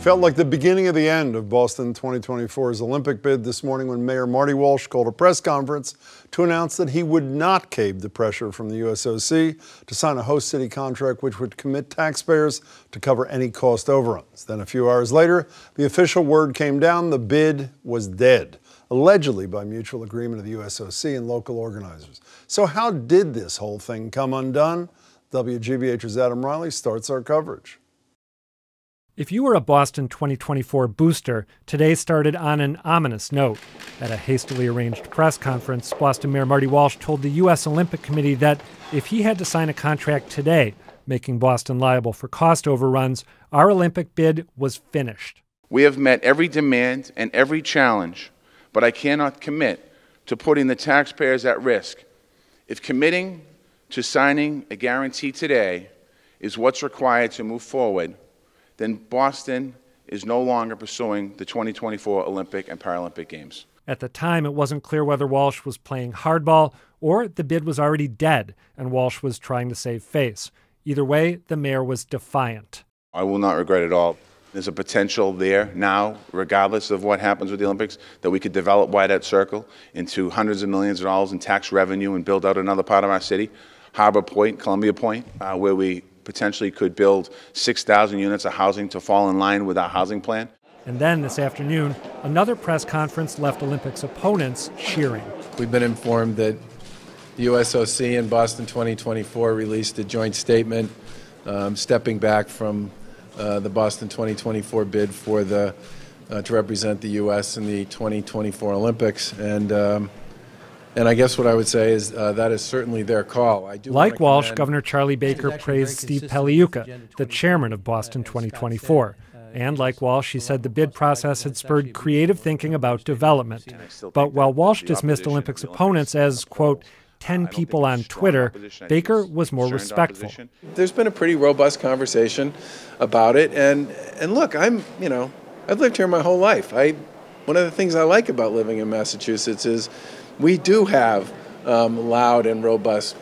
Felt like the beginning of the end of Boston 2024's Olympic bid this morning when Mayor Marty Walsh called a press conference to announce that he would not cave to pressure from the USOC to sign a host city contract which would commit taxpayers to cover any cost overruns. Then a few hours later, the official word came down: the bid was dead, allegedly by mutual agreement of the USOC and local organizers. So how did this whole thing come undone? WGBH's Adam Riley starts our coverage. If you were a Boston 2024 booster, today started on an ominous note. At a hastily arranged press conference, Boston Mayor Marty Walsh told the U.S. Olympic Committee that if he had to sign a contract today, making Boston liable for cost overruns, our Olympic bid was finished. We have met every demand and every challenge, but I cannot commit to putting the taxpayers at risk. If committing to signing a guarantee today is what's required to move forward, then Boston is no longer pursuing the 2024 Olympic and Paralympic Games. At the time, it wasn't clear whether Walsh was playing hardball or the bid was already dead and Walsh was trying to save face. Either way, the mayor was defiant. I will not regret it all. There's a potential there now, regardless of what happens with the Olympics, that we could develop Whitehead Circle into hundreds of millions of dollars in tax revenue and build out another part of our city, Harbor Point, Columbia Point, where we potentially could build 6,000 units of housing to fall in line with our housing plan. And then this afternoon, another press conference left Olympics opponents cheering. We've been informed that the USOC and Boston 2024 released a joint statement stepping back from the Boston 2024 bid for to represent the U.S. in the 2024 Olympics. And I guess what I would say is that is certainly their call. Like Walsh, Governor Charlie Baker praised Steve Pagliuca, the chairman of Boston 2024. And like Walsh, he said the bid process had spurred creative thinking about development. But while Walsh dismissed Olympics opponents as, quote, 10 people on Twitter, Baker was more respectful. There's been a pretty robust conversation about it. And look, I've lived here my whole life. One of the things I like about living in Massachusetts is we do have loud and robust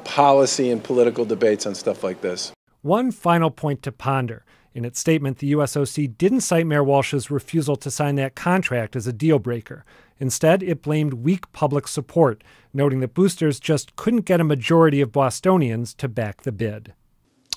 policy and political debates on stuff like this. One final point to ponder. In its statement, the USOC didn't cite Mayor Walsh's refusal to sign that contract as a deal breaker. Instead, it blamed weak public support, noting that boosters just couldn't get a majority of Bostonians to back the bid.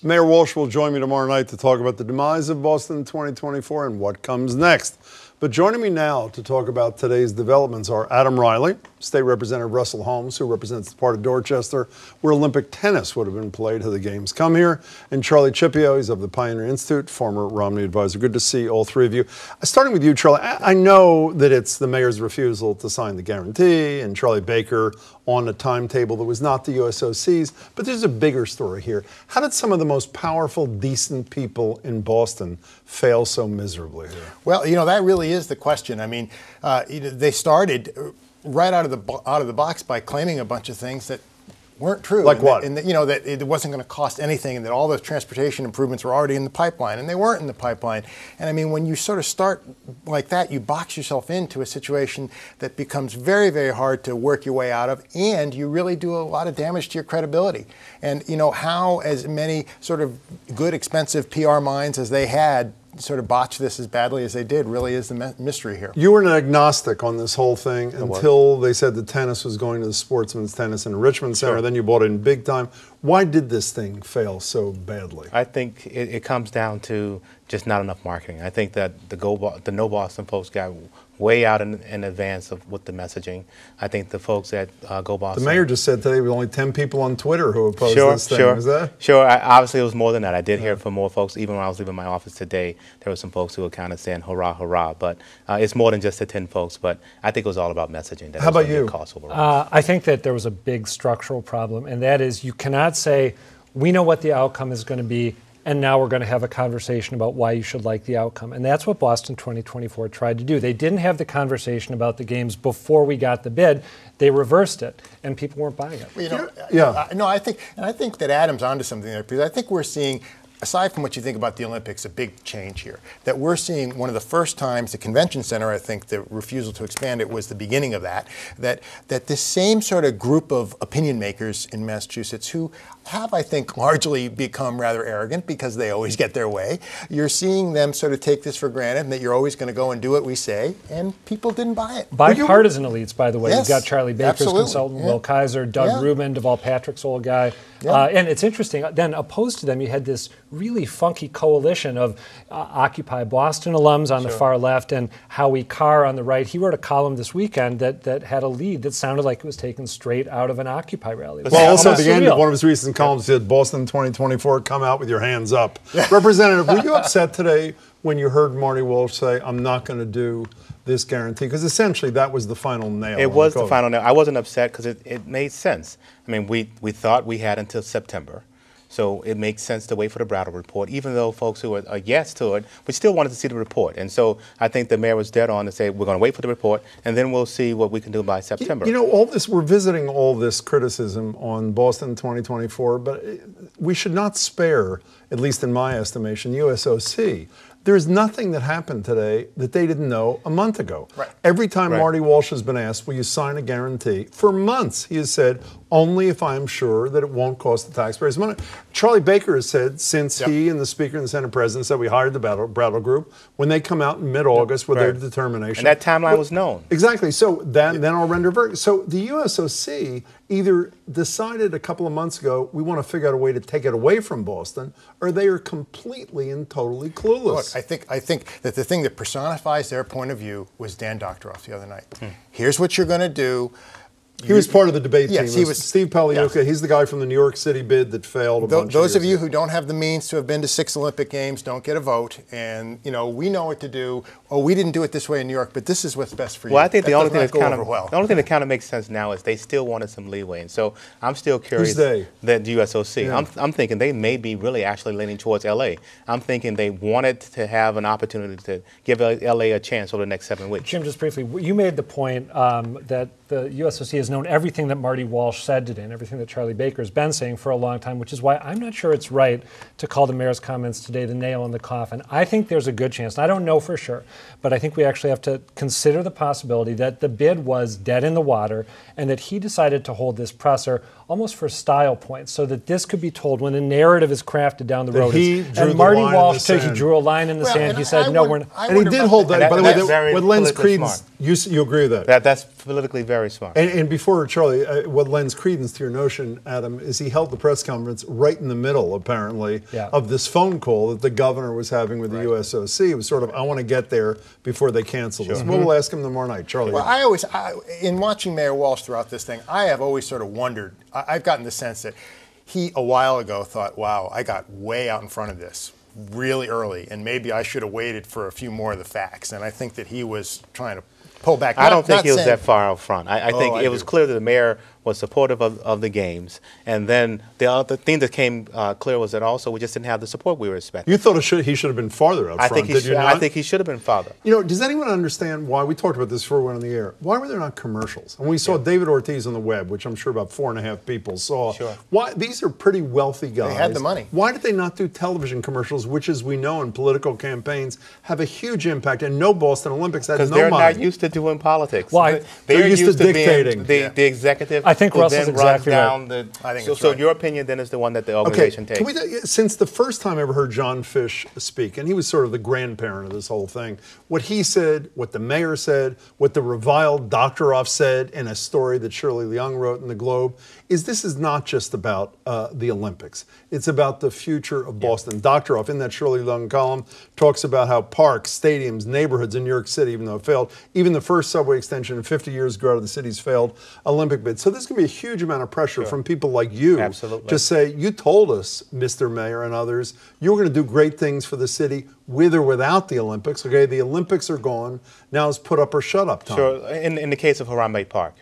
Mayor Walsh will join me tomorrow night to talk about the demise of Boston 2024 and what comes next. But joining me now to talk about today's developments are Adam Riley, State Representative Russell Holmes, who represents the part of Dorchester where Olympic tennis would have been played had the games come here, and Charlie Chipio, he's of the Pioneer Institute, former Romney advisor. Good to see all three of you. Starting with you, Charlie, I know that it's the mayor's refusal to sign the guarantee and Charlie Baker on a timetable that was not the USOC's, but there's a bigger story here. How did some of the most powerful, decent people in Boston fail so miserably here? Well, that really is the question. I mean, they started right out of the box by claiming a bunch of things that weren't true. Like what? That it wasn't going to cost anything, and that all the transportation improvements were already in the pipeline, and they weren't in the pipeline. And I mean, when you sort of start like that, you box yourself into a situation that becomes very, very hard to work your way out of, and you really do a lot of damage to your credibility. And how as many sort of good, expensive PR minds as they had sort of botch this as badly as they did really is the mystery here. You were an agnostic on this whole thing until they said the tennis was going to the Sportsman's Tennis in the Richmond Center. Sure. Then you bought it in big time. Why did this thing fail so badly? I think it comes down to just not enough marketing. I think that the No Boston folks got way out in advance with the messaging. I think the folks at Go Boston. The mayor just said today there were only 10 people on Twitter who opposed this thing. Sure. Was that? Sure. Obviously, it was more than that. I did hear from more folks. Even when I was leaving my office today, there were some folks who were kind of saying, hurrah, hurrah. But it's more than just the 10 folks. But I think it was all about messaging. How about you? I think that there was a big structural problem, and that is you cannot say, we know what the outcome is going to be, and now we're going to have a conversation about why you should like the outcome. And that's what Boston 2024 tried to do. They didn't have the conversation about the games before we got the bid. They reversed it, and people weren't buying it. Well, I think that Adam's onto something there, because I think we're seeing aside from what you think about the Olympics, a big change here. That we're seeing one of the first times the convention center, I think the refusal to expand it was the beginning of that, that this same sort of group of opinion makers in Massachusetts who have, I think, largely become rather arrogant because they always get their way. You're seeing them sort of take this for granted and that you're always going to go and do what we say, and people didn't buy it. Bipartisan elites, by the way. Yes, You've got Charlie Baker's absolutely, consultant, yeah. Will Kaiser, Doug Yeah. Rubin, Deval Patrick's old guy. Yeah. And it's interesting, then opposed to them, you had this really funky coalition of Occupy Boston alums on the far left and Howie Carr on the right. He wrote a column this weekend that had a lead that sounded like it was taken straight out of an Occupy rally. Well, also at the end of Surreal. one of his recent columns said, Boston 2024, come out with your hands up. Representative, were you upset today when you heard Marty Walsh say, I'm not going to do this guarantee? Because essentially that was the final nail. It on was the COVID. final nail. I wasn't upset because it made sense. I mean, we thought we had until September. So it makes sense to wait for the Brattle report, even though folks who are yes to it, we still wanted to see the report. And so I think the mayor was dead on to say, we're going to wait for the report, and then we'll see what we can do by September. You know, all this, we're visiting all this criticism on Boston 2024, but we should not spare, at least in my estimation, USOC. There's nothing that happened today that they didn't know a month ago. Right. Every time Right. Marty Walsh has been asked, will you sign a guarantee? For months, he has said, only if I'm sure that it won't cost the taxpayers money. Charlie Baker has said, since he and the Speaker and the Senate President said we hired the Brattle Group, when they come out in mid-August with their Right. determination. And that timeline was known. Exactly. So then I'll render verdict. So the USOC either decided a couple of months ago we want to figure out a way to take it away from Boston, or they are completely and totally clueless. Look, I think that the thing that personifies their point of view was Dan Doctoroff the other night. Here's what you're going to do. He was part of the debate Yes, team. he It was- Steve Pagliuca. yes. He's the guy from the New York City bid that failed a bunch Those of years you ago. who don't have the means to have been to 6 Olympic Games don't get a vote. And, you know, we know what to do. Oh, we didn't do it this way in New York, but this is what's best for you. Well, I think the only thing does that not kind go of over well. the only thing that kind of makes sense now is they still wanted some leeway, and so I'm still curious. Who's they? That USOC. Yeah. I'm thinking they may be really actually leaning towards LA. I'm thinking they wanted to have an opportunity to give LA a chance over the next 7 weeks. Jim, just briefly, you made the point that the USOC has known everything that Marty Walsh said today and everything that Charlie Baker has been saying for a long time, which is why I'm not sure it's right to call the mayor's comments today the nail in the coffin. I think there's a good chance, and I don't know for sure, but I think we actually have to consider the possibility that the bid was dead in the water and that he decided to hold this presser almost for style points so that this could be told when the narrative is crafted down the That road. he drew And the Marty line in Walsh the he sand. drew a line in the Well, sand. and He said, I no, would- we're not. I And he wonder did about hold that. that. By the That's way, very what lends politically credence, smart. you agree with that? That's politically very smart. And before Charlie, what lends credence to your notion, Adam, is he held the press conference right in the middle, apparently, of this phone call that the governor was having with the USOC. It was sort of, I want to get there before they cancel this. We'll ask him tomorrow night. Charlie. Well, in watching Mayor Walsh throughout this thing, I have always sort of wondered. I've gotten the sense that he, a while ago, thought, wow, I got way out in front of this really early, and maybe I should have waited for a few more of the facts. And I think that he was trying to pull back. I don't think not he was saying- that far out front. I think I it was do. clear that the mayor was supportive of the games. And then the other thing that came clear was that also we just didn't have the support we were expecting. You thought he should have been farther out I front, think he did you should. not? I think he should have been farther. You know, does anyone understand why, we talked about this before we went on the air, why were there not commercials? And we saw David Ortiz on the web, which I'm sure about 4.5 people saw. Sure. Why? These are pretty wealthy guys. had the money. Why did they not do television commercials, which, as we know in political campaigns, have a huge impact, and no Boston Olympics had no Because they're money. not used to doing politics. Well, they're used to being dictating. the executive. I think who Russell's then exactly runs right. down the. I think so, that's so right. your opinion then is the one that the Okay, organization takes. since the first time I ever heard John Fish speak, and he was sort of the grandparent of this whole thing, what he said, what the mayor said, what the reviled Doctoroff said in a story that Shirley Leung wrote in the Globe, is this is not just about the Olympics. It's about the future of Boston. Doctoroff, in that Shirley Leung column, talks about how parks, stadiums, neighborhoods in New York City, even though it failed, even the first subway extension in 50 years ago out of the city's failed Olympic bid. So there's going to be a huge amount of pressure from people like you Absolutely. to say, you told us, Mr. Mayor and others, you were going to do great things for the city with or without the Olympics. Okay, the Olympics are gone. Now it's put up or shut up time. Sure. In the case of Harambe Park,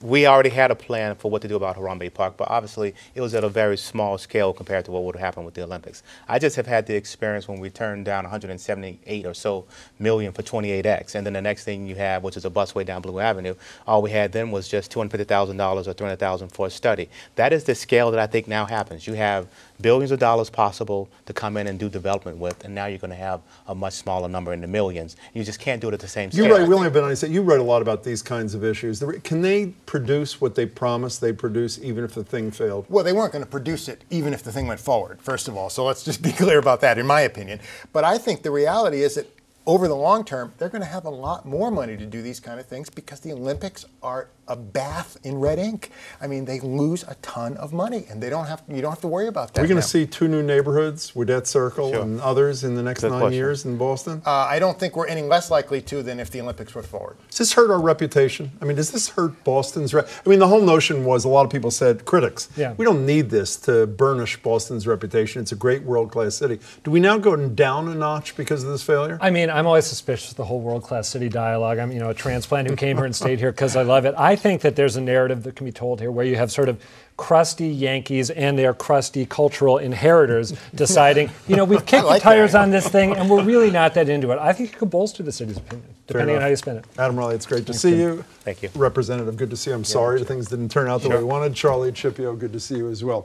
we already had a plan for what to do about Harambe Park, but obviously it was at a very small scale compared to what would happen with the Olympics. I just have had the experience when we turned down 178 or so million for 28X, and then the next thing you have, which is a busway down Blue Avenue, all we had then was just $250,000 or $300,000 for a study. That is the scale that I think now happens. You have billions of dollars possible to come in and do development with, and now you're going to have a much smaller number in the millions. You just can't do it at the same scale. You're right. We only have been on. You write a lot about these kinds of issues. Can they produce what they promised they produce, even if the thing failed? Well, they weren't going to produce it even if the thing went forward, first of all. So let's just be clear about that, in my opinion. But I think the reality is that over the long term, they're going to have a lot more money to do these kind of things because the Olympics are a bath in red ink. I mean, they lose a ton of money, and you don't have to worry about that. Are we going now. to see 2 new neighborhoods, Widette Circle Sure. and others, in the next Good 9 question. years in Boston? I don't think we're any less likely to than if the Olympics went forward. Does this hurt our reputation? I mean, does this hurt Boston's? I mean, the whole notion was, a lot of people said, critics, Yeah. we don't need this to burnish Boston's reputation. It's a great world-class city. Do we now go down a notch because of this failure? I mean, I'm always suspicious of the whole world-class city dialogue. I'm, a transplant who came here and stayed here because I love it. I think that there's a narrative that can be told here where you have sort of crusty Yankees and their crusty cultural inheritors deciding, we've kicked the tires on this thing and we're really not that into it. I think it could bolster the city's opinion, depending on how you spin it. Adam Riley, it's great to see you. Thank you. Representative, good to see you. I'm sorry things didn't turn out the way we wanted. Charlie Chipio, good to see you as well.